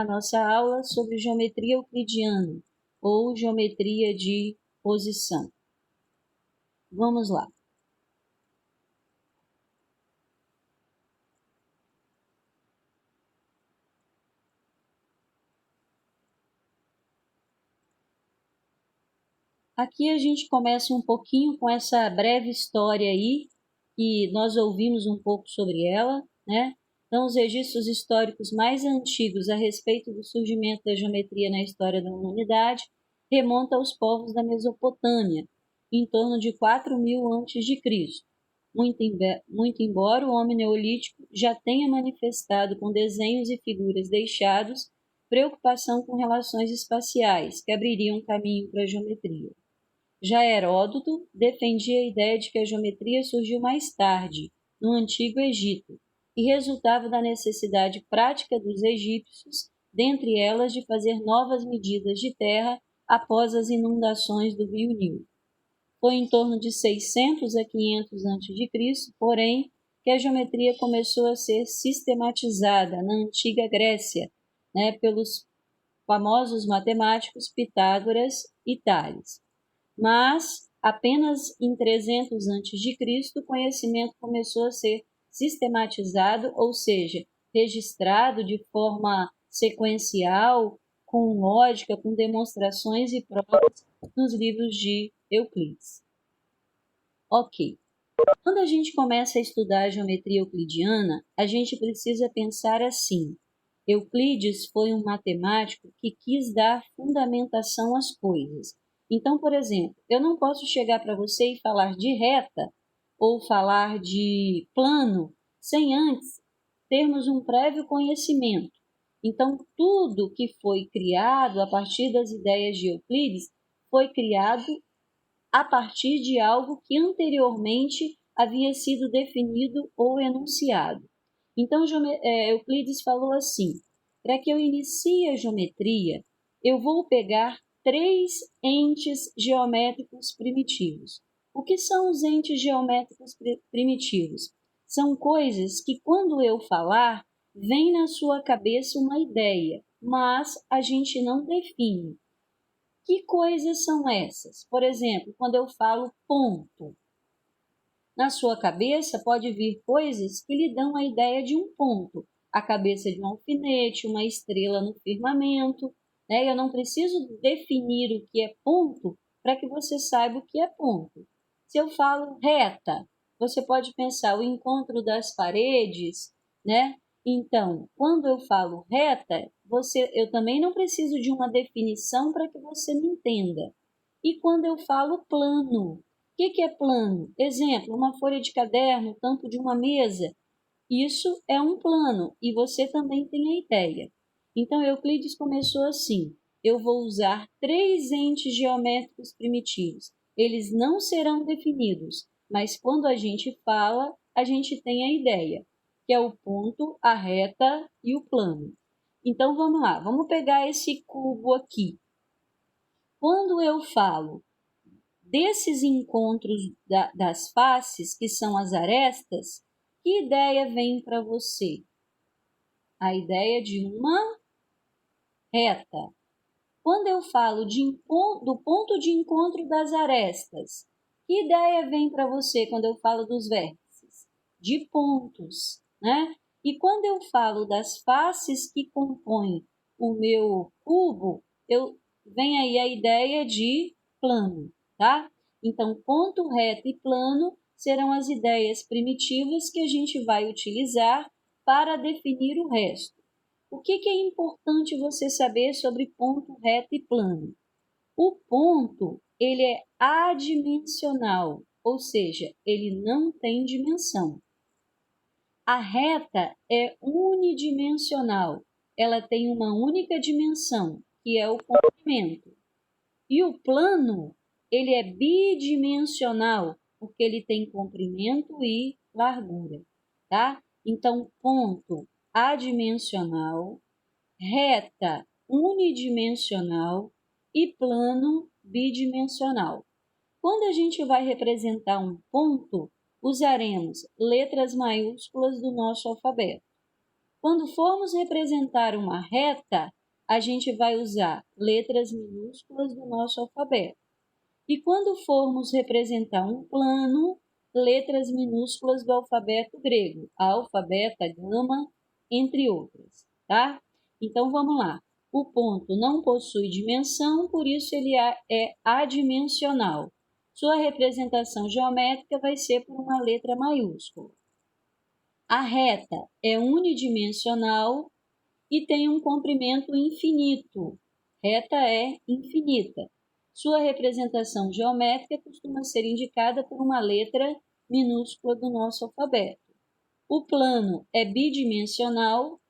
a nossa aula sobre geometria euclidiana ou geometria de posição. Vamos lá. Aqui a gente começa um pouquinho com essa breve história aí, que nós ouvimos um pouco sobre ela, né? Então, os registros históricos mais antigos a respeito do surgimento da geometria na história da humanidade remontam aos povos da Mesopotâmia, em torno de 4.000 a.C. Muito embora o homem neolítico já tenha manifestado com desenhos e figuras deixados preocupação com relações espaciais, que abririam caminho para a geometria. Já Heródoto defendia a ideia de que a geometria surgiu mais tarde, no Antigo Egito, e resultava da necessidade prática dos egípcios, dentre elas de fazer novas medidas de terra após as inundações do rio Nilo. Foi em torno de 600 a 500 a.C., porém, que a geometria começou a ser sistematizada na Antiga Grécia, pelos famosos matemáticos Pitágoras e Tales. Mas, apenas em 300 a.C., o conhecimento começou a ser sistematizado, ou seja, registrado de forma sequencial, com lógica, com demonstrações e provas nos livros de Euclides. Ok. Quando a gente começa a estudar a geometria euclidiana, a gente precisa pensar assim. Euclides foi um matemático que quis dar fundamentação às coisas. Então, por exemplo, eu não posso chegar para você e falar de reta ou falar de plano sem antes termos um prévio conhecimento. Então, tudo que foi criado a partir das ideias de Euclides foi criado a partir de algo que anteriormente havia sido definido ou enunciado. Então, Euclides falou assim: para que eu inicie a geometria, eu vou pegar 3 entes geométricos primitivos. O que são os entes geométricos primitivos? São coisas que, quando eu falar, vem na sua cabeça uma ideia, mas a gente não define. Que coisas são essas? Por exemplo, quando eu falo ponto, na sua cabeça pode vir coisas que lhe dão a ideia de um ponto, a cabeça de um alfinete, uma estrela no firmamento, Eu não preciso definir o que é ponto para que você saiba o que é ponto. Se eu falo reta, você pode pensar o encontro das paredes, Então, quando eu falo reta, eu também não preciso de uma definição para que você me entenda. E quando eu falo plano, o que é plano? Exemplo, uma folha de caderno, o tampo de uma mesa. Isso é um plano e você também tem a ideia. Então, Euclides começou assim: eu vou usar 3 entes geométricos primitivos. Eles não serão definidos, mas quando a gente fala, a gente tem a ideia, que é o ponto, a reta e o plano. Então, vamos lá, vamos pegar esse cubo aqui. Quando eu falo desses encontros das faces, que são as arestas, que ideia vem para você? A ideia de uma reta. Quando eu falo do ponto de encontro das arestas, que ideia vem para você quando eu falo dos vértices? De pontos, E quando eu falo das faces que compõem o meu cubo, vem aí a ideia de plano, tá? Então, ponto, reta e plano serão as ideias primitivas que a gente vai utilizar para definir o resto. O que é importante você saber sobre ponto, reta e plano? O ponto, ele é adimensional, ou seja, ele não tem dimensão. A reta é unidimensional, ela tem uma única dimensão, que é o comprimento. E o plano, ele é bidimensional, porque ele tem comprimento e largura, tá? Então, ponto adimensional, reta unidimensional e plano bidimensional. Quando a gente vai representar um ponto, usaremos letras maiúsculas do nosso alfabeto. Quando formos representar uma reta, a gente vai usar letras minúsculas do nosso alfabeto. E quando formos representar um plano, letras minúsculas do alfabeto grego, alfa, beta, gama, entre outras, tá? Então, vamos lá. O ponto não possui dimensão, por isso ele é adimensional. Sua representação geométrica vai ser por uma letra maiúscula. A reta é unidimensional e tem um comprimento infinito. Reta é infinita. Sua representação geométrica costuma ser indicada por uma letra minúscula do nosso alfabeto. O plano é bidimensional,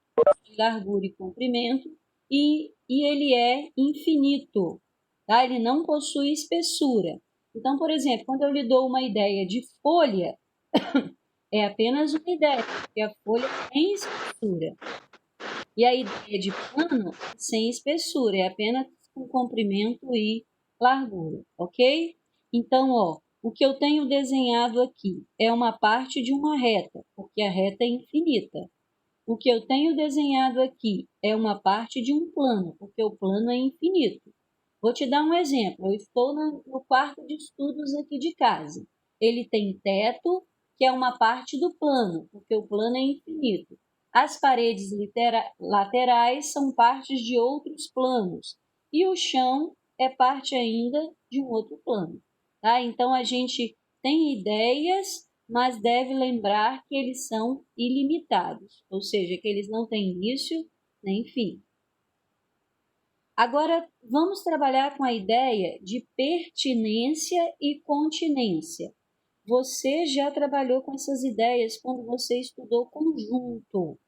de largura e comprimento, e ele é infinito, tá? Ele não possui espessura. Então, por exemplo, quando eu lhe dou uma ideia de folha, é apenas uma ideia, porque a folha tem espessura. E a ideia de plano é sem espessura, é apenas com comprimento e largura, ok? Então, ó, o que eu tenho desenhado aqui é uma parte de uma reta, porque a reta é infinita. O que eu tenho desenhado aqui é uma parte de um plano, porque o plano é infinito. Vou te dar um exemplo. Eu estou no quarto de estudos aqui de casa. Ele tem teto, que é uma parte do plano, porque o plano é infinito. As paredes laterais são partes de outros planos. E o chão é parte ainda de um outro plano. Tá? Então, a gente tem ideias, mas deve lembrar que eles são ilimitados, ou seja, que eles não têm início nem fim. Agora, vamos trabalhar com a ideia de pertinência e continência. Você já trabalhou com essas ideias quando você estudou conjunto,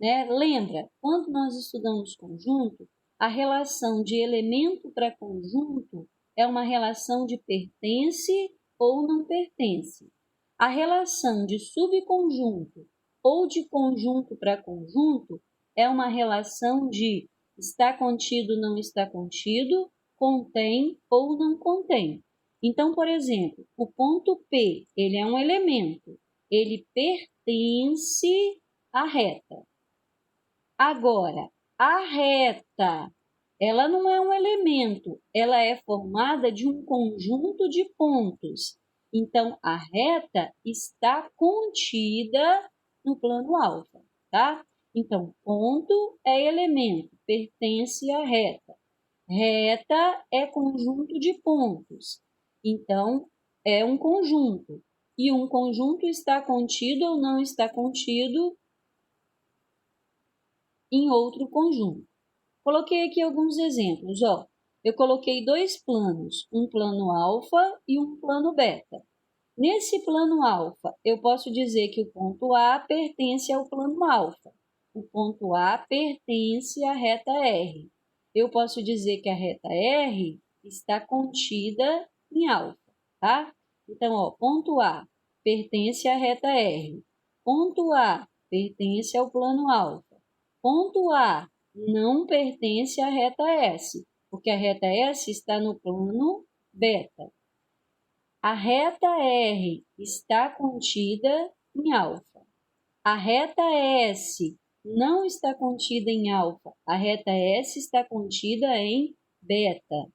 né? Lembra, quando nós estudamos conjunto, a relação de elemento para conjunto é uma relação de pertence ou não pertence. A relação de subconjunto ou de conjunto para conjunto é uma relação de está contido, não está contido, contém ou não contém. Então, por exemplo, o ponto P, ele é um elemento, ele pertence à reta. Agora, a reta, ela não é um elemento, ela é formada de um conjunto de pontos. Então, a reta está contida no plano alfa, tá? Então, ponto é elemento, pertence à reta. Reta é conjunto de pontos. Então, é um conjunto. E um conjunto está contido ou não está contido em outro conjunto. Coloquei aqui alguns exemplos, ó. Eu coloquei dois planos, um plano alfa e um plano beta. Nesse plano alfa, eu posso dizer que o ponto A pertence ao plano alfa. O ponto A pertence à reta R. Eu posso dizer que a reta R está contida em alfa, tá? Então, ó, ponto A pertence à reta R. Ponto A pertence ao plano alfa. Ponto A não pertence à reta S, porque a reta S está no plano beta. A reta R está contida em alfa. A reta S não está contida em alfa. A reta S está contida em beta.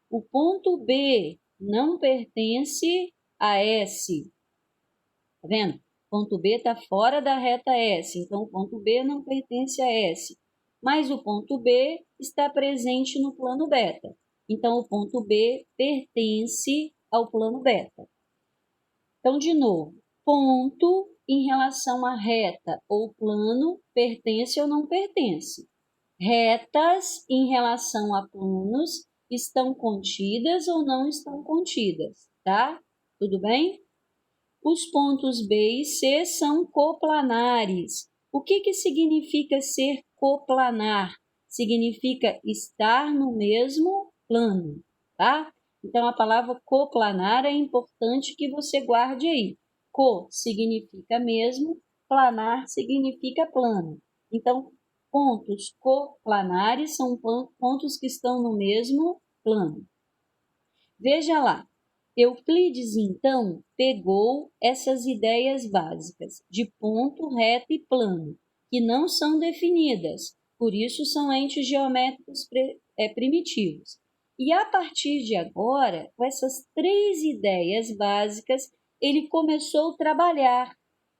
O ponto B não pertence a S. Tá vendo? O ponto B está fora da reta S, então o ponto B não pertence a S. Mas o ponto B está presente no plano beta. Então, o ponto B pertence ao plano beta. Então, de novo, ponto em relação à reta ou plano pertence ou não pertence. Retas em relação a planos estão contidas ou não estão contidas, tá? Tudo bem? Os pontos B e C são coplanares. O que significa ser coplanar? Significa estar no mesmo plano, tá? Então, a palavra coplanar é importante que você guarde aí. Co significa mesmo, planar significa plano. Então, pontos coplanares são pontos que estão no mesmo plano. Veja lá. Euclides, então, pegou essas ideias básicas de ponto, reta e plano que não são definidas, por isso são entes geométricos primitivos. E a partir de agora, com essas 3 ideias básicas, ele começou a trabalhar.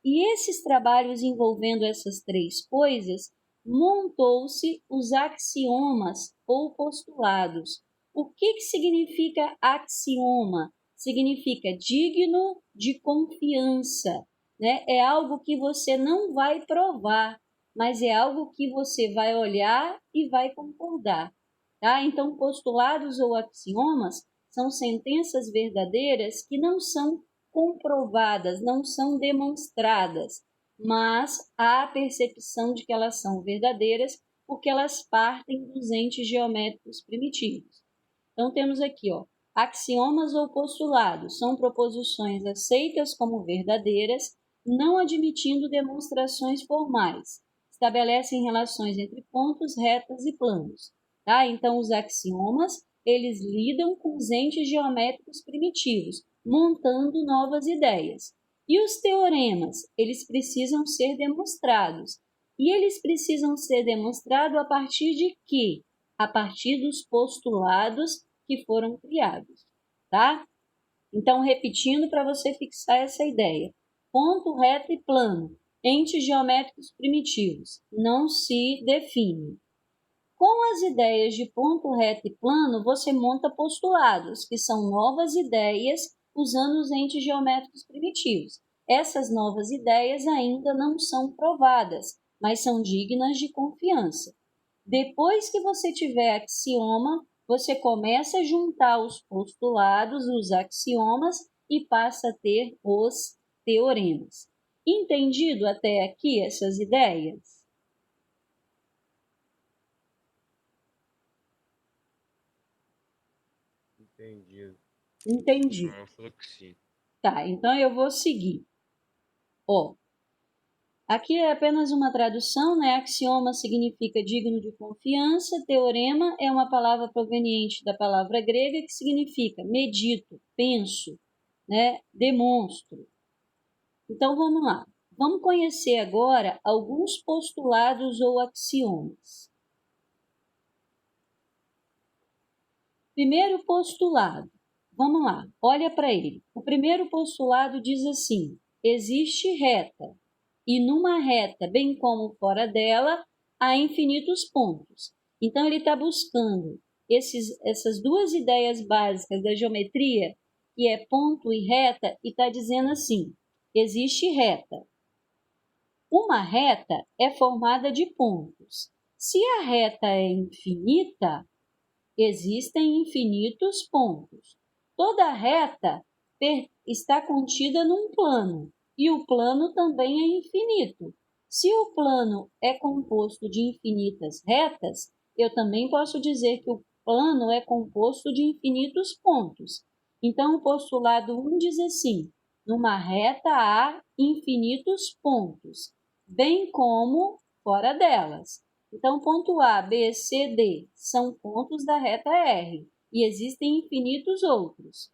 E esses trabalhos envolvendo essas 3 coisas, montou-se os axiomas ou postulados. O que significa axioma? Significa digno de confiança, né? É algo que você não vai provar, mas é algo que você vai olhar e vai concordar. Tá? Então, postulados ou axiomas são sentenças verdadeiras que não são comprovadas, não são demonstradas, mas há a percepção de que elas são verdadeiras porque elas partem dos entes geométricos primitivos. Então, temos aqui, axiomas ou postulados são proposições aceitas como verdadeiras, não admitindo demonstrações formais. Estabelecem relações entre pontos, retas e planos. Tá? Então, os axiomas, eles lidam com os entes geométricos primitivos, montando novas ideias. E os teoremas, eles precisam ser demonstrados. E eles precisam ser demonstrados a partir de quê? A partir dos postulados que foram criados, tá? Então, repetindo para você fixar essa ideia. Ponto, reta e plano, entes geométricos primitivos, não se define. Com as ideias de ponto, reta e plano, você monta postulados, que são novas ideias usando os entes geométricos primitivos. Essas novas ideias ainda não são provadas, mas são dignas de confiança. Depois que você tiver axioma, você começa a juntar os postulados, os axiomas, e passa a ter os teoremas. Entendido até aqui essas ideias? Entendi. Falou que sim. Tá, então eu vou seguir. Aqui é apenas uma tradução, né? Axioma significa digno de confiança, teorema é uma palavra proveniente da palavra grega que significa medito, penso, né? Demonstro. Então vamos lá. Vamos conhecer agora alguns postulados ou axiomas. Primeiro postulado. Vamos lá, olha para ele. O primeiro postulado diz assim: existe reta, e numa reta, bem como fora dela, há infinitos pontos. Então, ele está buscando essas 2 ideias básicas da geometria, que é ponto e reta, e está dizendo assim: existe reta. Uma reta é formada de pontos. Se a reta é infinita, existem infinitos pontos. Toda reta está contida num plano, e o plano também é infinito. Se o plano é composto de infinitas retas, eu também posso dizer que o plano é composto de infinitos pontos. Então, o postulado 1 diz assim: numa reta há infinitos pontos, bem como fora delas. Então, ponto A, B, C, D são pontos da reta R e existem infinitos outros.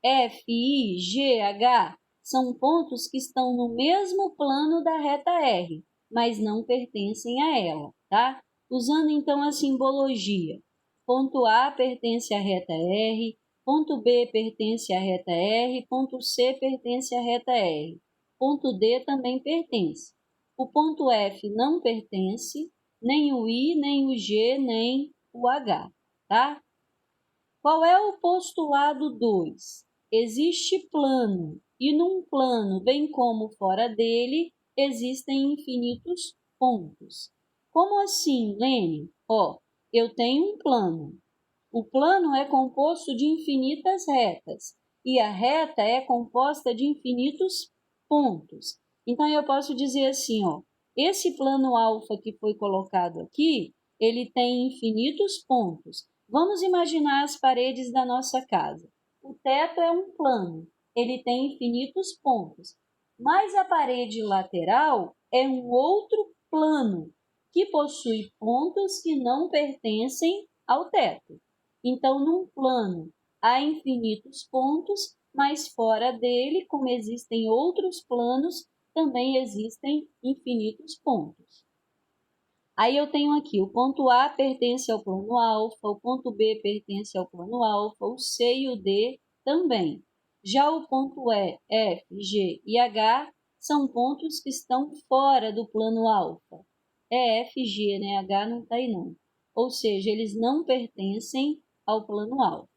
F, I, G, H são pontos que estão no mesmo plano da reta R, mas não pertencem a ela, tá? Usando então a simbologia. Ponto A pertence à reta R, ponto B pertence à reta R, ponto C pertence à reta R, ponto D também pertence. O ponto F não pertence, nem o I, nem o G, nem o H, tá? Qual é o postulado 2? Existe plano, e num plano, bem como fora dele, existem infinitos pontos. Como assim, Lene? Eu tenho um plano. O plano é composto de infinitas retas, e a reta é composta de infinitos pontos. Então, eu posso dizer assim, esse plano alfa que foi colocado aqui, ele tem infinitos pontos. Vamos imaginar as paredes da nossa casa. O teto é um plano, ele tem infinitos pontos, mas a parede lateral é um outro plano, que possui pontos que não pertencem ao teto. Então, num plano há infinitos pontos, mas fora dele, como existem outros planos, também existem infinitos pontos. Aí eu tenho aqui, o ponto A pertence ao plano alfa, o ponto B pertence ao plano alfa, o C e o D também. Já o ponto E, F, G e H são pontos que estão fora do plano alfa. É F, G, né? H não está aí não. Ou seja, eles não pertencem ao plano alfa.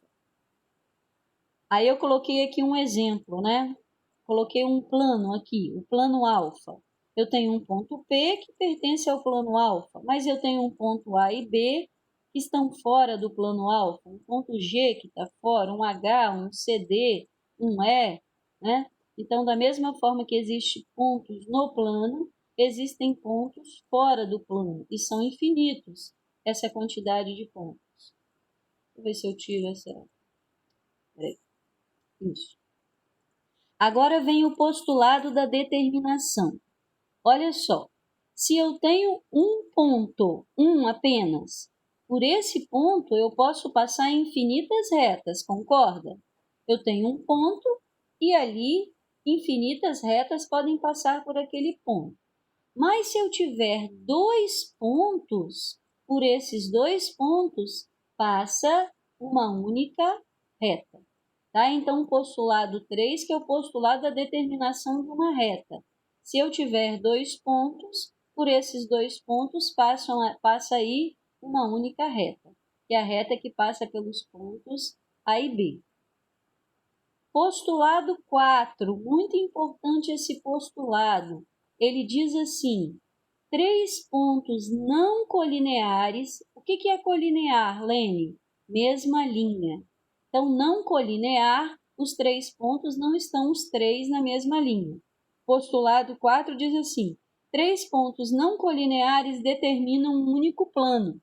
Aí eu coloquei aqui um exemplo, né? Coloquei um plano aqui, o plano alfa. Eu tenho um ponto P que pertence ao plano alfa, mas eu tenho um ponto A e B que estão fora do plano alfa, um ponto G que está fora, um H, um CD, um E, né? Então, da mesma forma que existem pontos no plano, existem pontos fora do plano, e são infinitos essa quantidade de pontos. Vou ver se eu tiro essa... Peraí. Isso. Agora vem o postulado da determinação. Olha só, se eu tenho um ponto, um apenas, por esse ponto eu posso passar infinitas retas, concorda? Eu tenho um ponto e ali infinitas retas podem passar por aquele ponto. Mas se eu tiver dois pontos, por esses dois pontos passa uma única reta. Tá? Então, o postulado 3, que é o postulado da determinação de uma reta. Se eu tiver dois pontos, por esses dois pontos passa aí uma única reta, que é a reta que passa pelos pontos A e B. Postulado 4, muito importante esse postulado. Ele diz assim, três pontos não colineares. O que é colinear, Lene? Mesma linha. Então, não colinear, os três pontos não estão os três na mesma linha. Postulado 4 diz assim, três pontos não colineares determinam um único plano.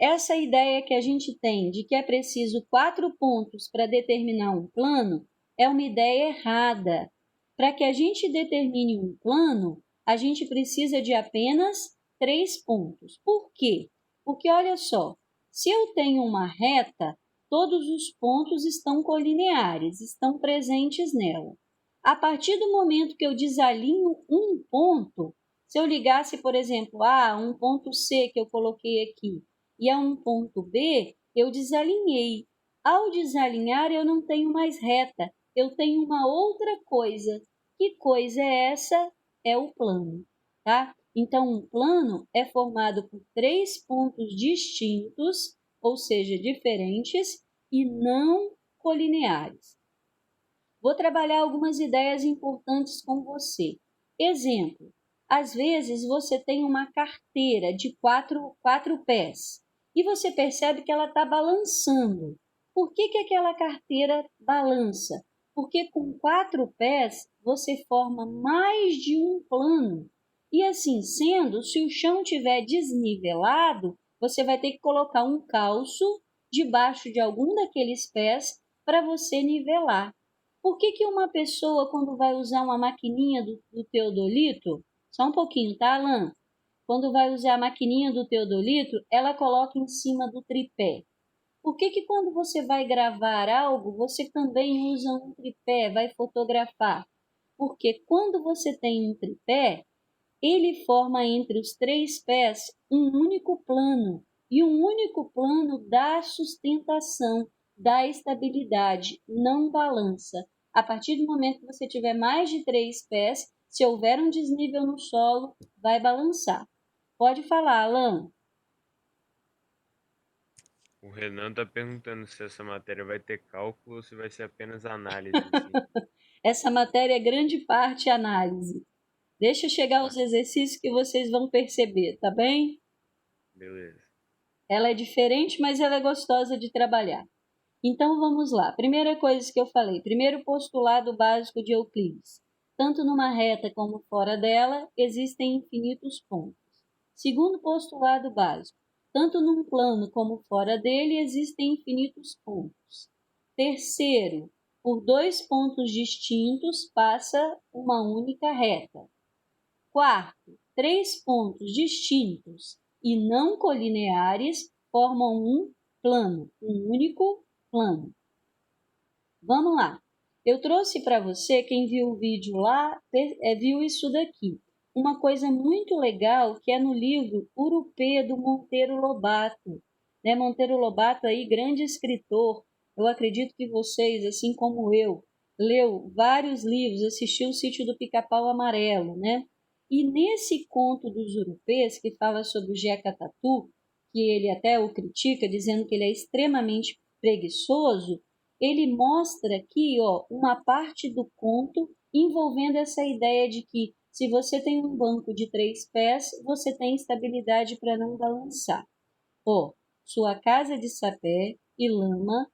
Essa ideia que a gente tem de que é preciso 4 pontos para determinar um plano é uma ideia errada. Para que a gente determine um plano, a gente precisa de apenas 3 pontos. Por quê? Porque, olha só, se eu tenho uma reta, todos os pontos estão colineares, estão presentes nela. A partir do momento que eu desalinho um ponto, se eu ligasse, por exemplo, um ponto C que eu coloquei aqui, e a um ponto B, eu desalinhei. Ao desalinhar, eu não tenho mais reta, eu tenho uma outra coisa. Que coisa é essa? É o plano, tá? Então, um plano é formado por 3 pontos distintos, ou seja, diferentes, e não colineares. Vou trabalhar algumas ideias importantes com você. Exemplo, às vezes você tem uma carteira de quatro pés e você percebe que ela está balançando. Por que aquela carteira balança? Porque com 4 pés você forma mais de um plano. E assim sendo, se o chão estiver desnivelado, você vai ter que colocar um calço debaixo de algum daqueles pés para você nivelar. Por que uma pessoa, quando vai usar uma maquininha do teodolito, só um pouquinho, tá, Alan? Quando vai usar a maquininha do teodolito, ela coloca em cima do tripé. Por que quando você vai gravar algo, você também usa um tripé, vai fotografar? Porque quando você tem um tripé, ele forma entre os 3 pés um único plano. E um único plano dá sustentação, dá estabilidade, não balança. A partir do momento que você tiver mais de 3 pés, se houver um desnível no solo, vai balançar. Pode falar, Alan. O Renan está perguntando se essa matéria vai ter cálculo ou se vai ser apenas análise em si. Essa matéria é grande parte análise. Deixa eu chegar aos Tá, exercícios que vocês vão perceber, tá bem? beleza. Ela é diferente, mas ela é gostosa de trabalhar. Então vamos lá. Primeira coisa que eu falei, primeiro postulado básico de Euclides. Tanto numa reta como fora dela, existem infinitos pontos. Segundo postulado básico, tanto num plano como fora dele, existem infinitos pontos. Terceiro, por 2 pontos distintos passa uma única reta. Quarto, 3 pontos distintos e não colineares formam um plano, um único plano. Vamos lá. Eu trouxe para você, quem viu o vídeo lá, viu isso daqui. Uma coisa muito legal que é no livro Urupê, do Monteiro Lobato. Né? Monteiro Lobato aí, grande escritor. Eu acredito que vocês, assim como eu, leu vários livros, assistiu o Sítio do Pica-Pau Amarelo, né? E nesse conto dos Urupês, que fala sobre o Jeca Tatu, que ele até o critica, dizendo que ele é extremamente preguiçoso, ele mostra aqui, ó, uma parte do conto envolvendo essa ideia de que se você tem um banco de 3 pés, você tem estabilidade para não balançar. Ó, sua casa de sapé e lama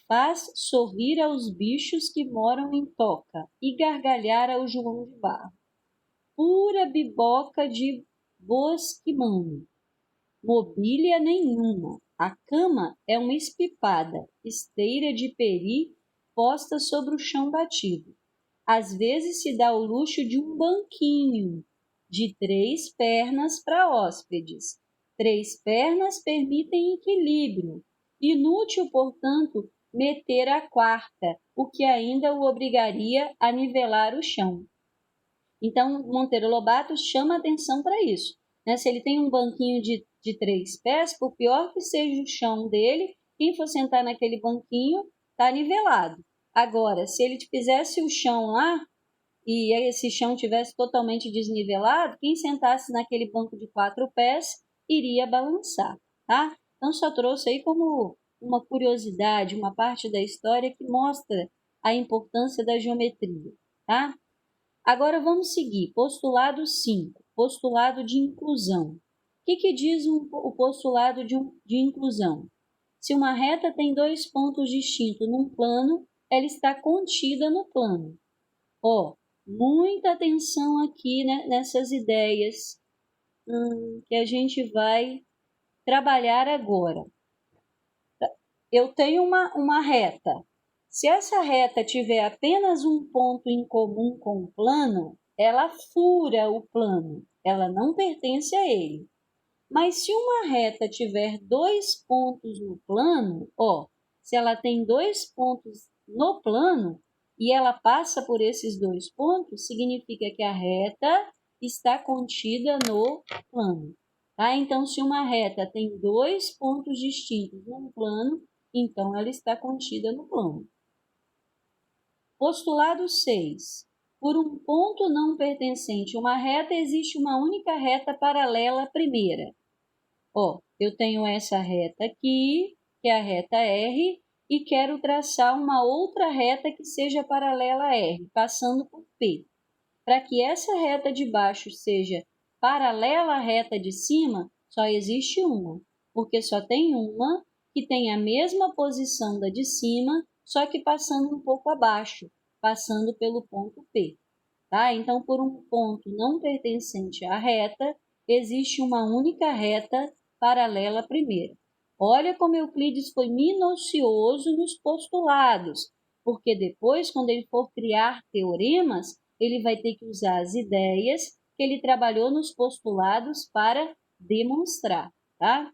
faz sorrir aos bichos que moram em toca e gargalhar ao João de Barro. Pura biboca de bosquimano. Mobília nenhuma. A cama é uma espipada, esteira de peri posta sobre o chão batido. Às vezes se dá o luxo de um banquinho de 3 pernas para hóspedes. 3 pernas permitem equilíbrio. Inútil, portanto, meter a quarta, o que ainda o obrigaria a nivelar o chão. Então, Monteiro Lobato chama atenção para isso. Né? Se ele tem um banquinho de 3 pés, por pior que seja o chão dele, quem for sentar naquele banquinho está nivelado. Agora, se ele fizesse o chão lá e esse chão tivesse totalmente desnivelado, quem sentasse naquele banco de 4 pés iria balançar. Tá? Então, só trouxe aí como uma curiosidade, uma parte da história que mostra a importância da geometria. Tá? Agora vamos seguir. Postulado 5, postulado de inclusão. O que diz o postulado de inclusão? Se uma reta tem 2 pontos distintos num plano, ela está contida no plano. Ó, muita atenção aqui, né, nessas ideias que a gente vai trabalhar agora. Eu tenho uma reta. Se essa reta tiver apenas um ponto em comum com o plano, ela fura o plano, ela não pertence a ele. Mas se uma reta tiver 2 pontos no plano, ó, se ela tem 2 pontos no plano e ela passa por esses 2 pontos, significa que a reta está contida no plano. Tá? Então, se uma reta tem 2 pontos distintos no plano, então ela está contida no plano. Postulado 6. Por um ponto não pertencente a uma reta, existe uma única reta paralela à primeira. Ó, eu tenho essa reta aqui, que é a reta R, e quero traçar uma outra reta que seja paralela a R, passando por P. Para que essa reta de baixo seja paralela à reta de cima, só existe uma, porque só tem uma que tem a mesma posição da de cima, só que passando um pouco abaixo, passando pelo ponto P. Tá? Então, por um ponto não pertencente à reta, existe uma única reta paralela à primeira. Olha como Euclides foi minucioso nos postulados, porque depois, quando ele for criar teoremas, ele vai ter que usar as ideias que ele trabalhou nos postulados para demonstrar, tá?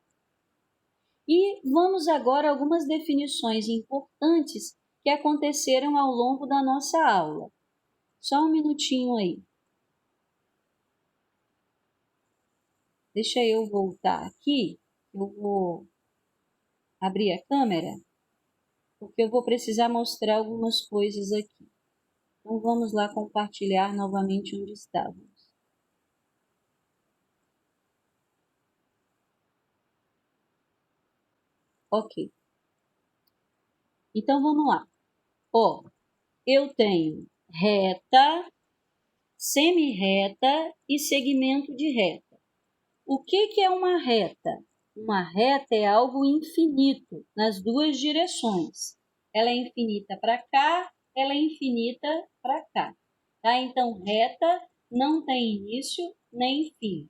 E vamos agora a algumas definições importantes que aconteceram ao longo da nossa aula. Só um minutinho aí. Deixa eu voltar aqui. Eu vou abrir a câmera, porque eu vou precisar mostrar algumas coisas aqui. Então, vamos lá compartilhar novamente onde estávamos. Ok. Então, vamos lá. Ó, eu tenho reta, semi-reta e segmento de reta. O que é uma reta? Uma reta é algo infinito nas duas direções. Ela é infinita para cá, ela é infinita para cá. Tá? Então, reta não tem início nem fim.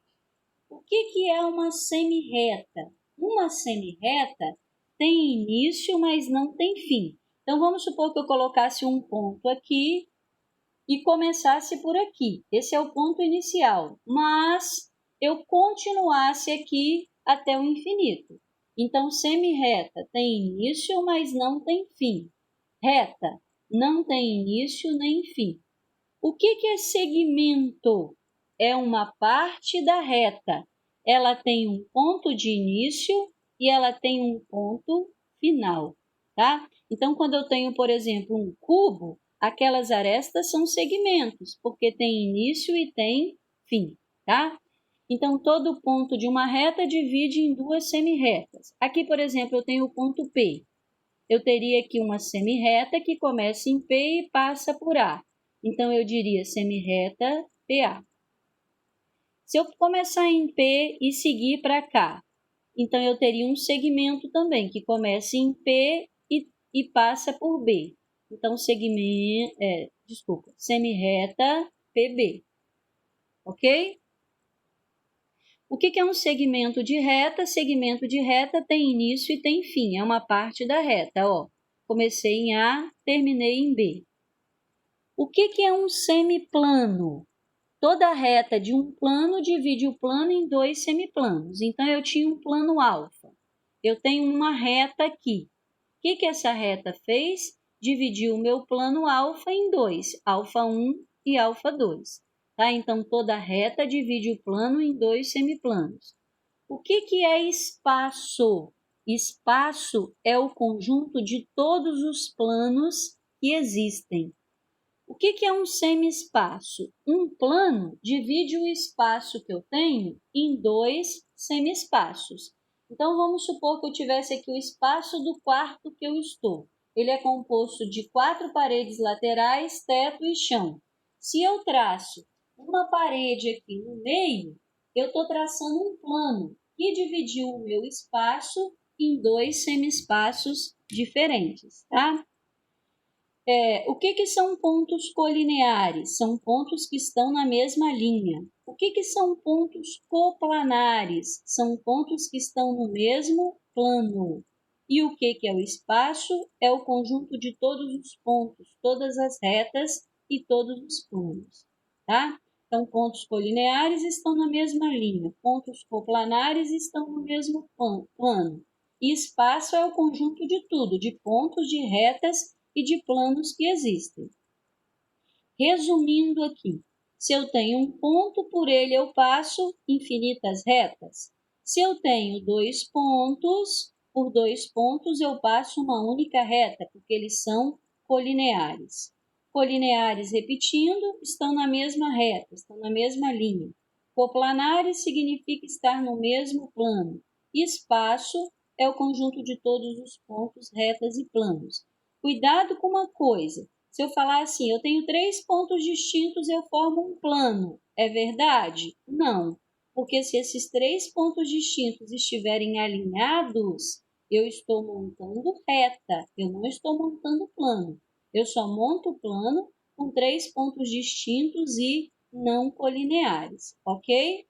O que é uma semi-reta? Uma semi-reta tem início, mas não tem fim. Então, vamos supor que eu colocasse um ponto aqui e começasse por aqui. Esse é o ponto inicial, mas eu continuasse aqui até o infinito. Então, semi-reta tem início, mas não tem fim. Reta não tem início nem fim. O que é segmento? É uma parte da reta. Ela tem um ponto de início e ela tem um ponto final, tá? Então, quando eu tenho, por exemplo, um cubo, aquelas arestas são segmentos, porque tem início e tem fim, tá? Então, todo ponto de uma reta divide em duas semi-retas. Aqui, por exemplo, eu tenho o ponto P. Eu teria aqui uma semi-reta que começa em P e passa por A. Então, eu diria semi-reta PA. Se eu começar em P e seguir para cá, então eu teria um segmento também, que começa em P e passa por B. Então, semi-reta PB. Ok? O que é um segmento de reta? Segmento de reta tem início e tem fim, é uma parte da reta. Ó. Comecei em A, terminei em B. O que é um semiplano? Toda reta de um plano divide o plano em dois semiplanos. Então, eu tinha um plano alfa. Eu tenho uma reta aqui. O que essa reta fez? Dividiu o meu plano alfa em dois, alfa 1 e alfa 2. Tá? Então, toda reta divide o plano em dois semiplanos. O que é espaço? Espaço é o conjunto de todos os planos que existem. O que é um semi-espaço? Um plano divide o espaço que eu tenho em dois semi-espaços. Então, vamos supor que eu tivesse aqui o espaço do quarto que eu estou. Ele é composto de 4 paredes laterais, teto e chão. Se eu traço uma parede aqui no meio, eu estou traçando um plano que dividiu o meu espaço em dois semi-espaços diferentes, tá? O que são pontos colineares? São pontos que estão na mesma linha. O que são pontos coplanares? São pontos que estão no mesmo plano. E o que é o espaço? É o conjunto de todos os pontos, todas as retas e todos os planos. Tá? Então, pontos colineares estão na mesma linha, pontos coplanares estão no mesmo plano. E espaço é o conjunto de tudo, de pontos, de retas e de planos que existem. Resumindo aqui, se eu tenho um ponto, por ele eu passo infinitas retas. Se eu tenho 2 pontos, por 2 pontos eu passo uma única reta, porque eles são colineares. Colineares, repetindo, estão na mesma reta, estão na mesma linha. Coplanares significa estar no mesmo plano. Espaço é o conjunto de todos os pontos, retas e planos. Cuidado com uma coisa. Se eu falar assim, eu tenho 3 pontos distintos, eu formo um plano. É verdade? Não. Porque se esses 3 pontos distintos estiverem alinhados, eu estou montando reta, eu não estou montando plano. Eu só monto o plano com 3 pontos distintos e não colineares, ok?